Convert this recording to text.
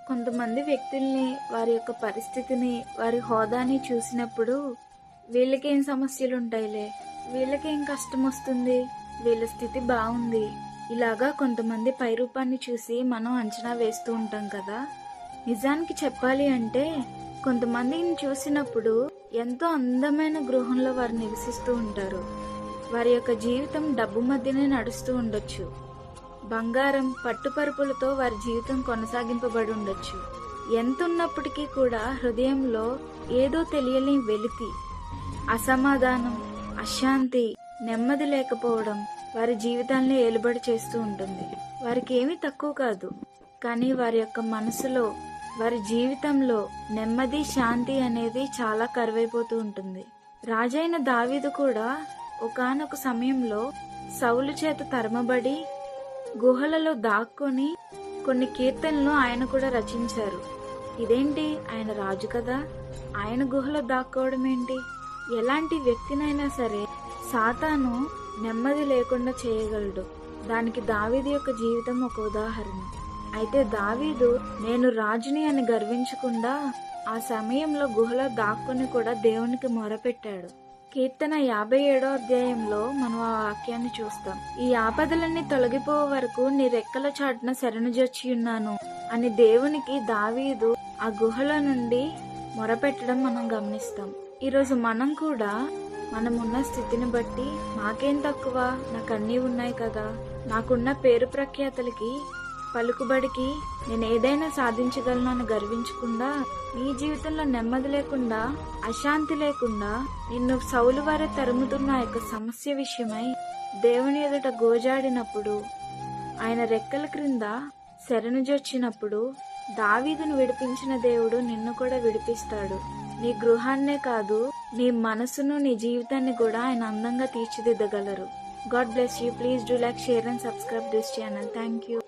కొంతమంది వ్యక్తుల్ని, వారి యొక్క పరిస్థితిని, వారి హోదాని చూసినప్పుడు వీళ్ళకేం సమస్యలుంటాయిలే, వీళ్ళకేం కష్టమొస్తుంది, వీళ్ళ స్థితి బావుంది, ఇలాగా కొంతమంది పైరూపాన్ని చూసి మనం అంచనా వేస్తూ ఉంటాం కదా. నిజానికి చెప్పాలి అంటే కొంతమందిని చూసినప్పుడు ఎంతో అందమైన గృహంలో వారు నివసిస్తూ ఉంటారు. వారి యొక్క జీవితం డబ్బు మధ్యనే నడుస్తూ ఉండొచ్చు. బంగారం పట్టుపరుపులతో వారి జీవితం కొనసాగింపబడి ఉండొచ్చు. ఎంతున్నప్పటికీ కూడా హృదయంలో ఏదో తెలియని వెలితి, అసమాధానం, అశాంతి, నెమ్మది లేకపోవడం వారి జీవితాల్ని ఏలుబడి చేస్తూ ఉంటుంది. వారికి ఏమీ తక్కువ కాదు, కానీ వారి యొక్క మనసులో, వారి జీవితంలో నెమ్మది, శాంతి అనేది చాలా కరువైపోతూ ఉంటుంది. రాజైన దావీదు కూడా ఒకానొక సమయంలో సౌలు చేత తరమబడి గుహలలో దాక్కొని కొన్ని కీర్తనలు ఆయన కూడా రచించారు. ఇదేంటి, ఆయన రాజు కదా, ఆయన గుహలో దాక్కోవడం ఏంటి? ఎలాంటి వ్యక్తినైనా సరే సాతాను నెమ్మది లేకుండా చేయగలడు. దానికి దావీదు యొక్క జీవితం ఒక ఉదాహరణ. అయితే దావీదు నేను రాజుని అని గర్వించకుండా ఆ సమయంలో గుహలో దాక్కుని కూడా దేవునికి మొరపెట్టాడు. కీర్తన 57వ అధ్యాయంలో మనం ఆ వాక్యాన్ని చూస్తాం. ఈ ఆపదలన్నీ తొలగిపో వరకు నీ రెక్కల చాటున శరణుజొచ్చి ఉన్నాను అని దేవునికి దావీదు ఆ గుహల నుండి మొరపెట్టడం మనం గమనిస్తాం. ఈరోజు మనం కూడా మనమున్న స్థితిని బట్టి నాకేం తక్కువ, నాకు అన్నీ ఉన్నాయి కదా, నాకున్న పేరు ప్రఖ్యాతలకి, పలుకుబడికి నేను ఏదైనా సాధించగలను అని గర్వించకుండా, నీ జీవితంలో నెమ్మది లేకుండా, అశాంతి లేకుండా నిన్ను సౌలు వారే తరుముతున్న యొక్క సమస్య విషయమై దేవుని ఎదుట గోజాడినప్పుడు, ఆయన రెక్కల క్రింద శరణుజొచ్చినప్పుడు దావీదును విడిపించిన దేవుడు నిన్ను కూడా విడిపిస్తాడు. నీ గృహాన్నే కాదు, నీ మనసును, నీ జీవితాన్ని కూడా ఆయన అందంగా తీర్చిదిద్దగలరు. God bless you. Please do like, share and subscribe this channel. Thank you.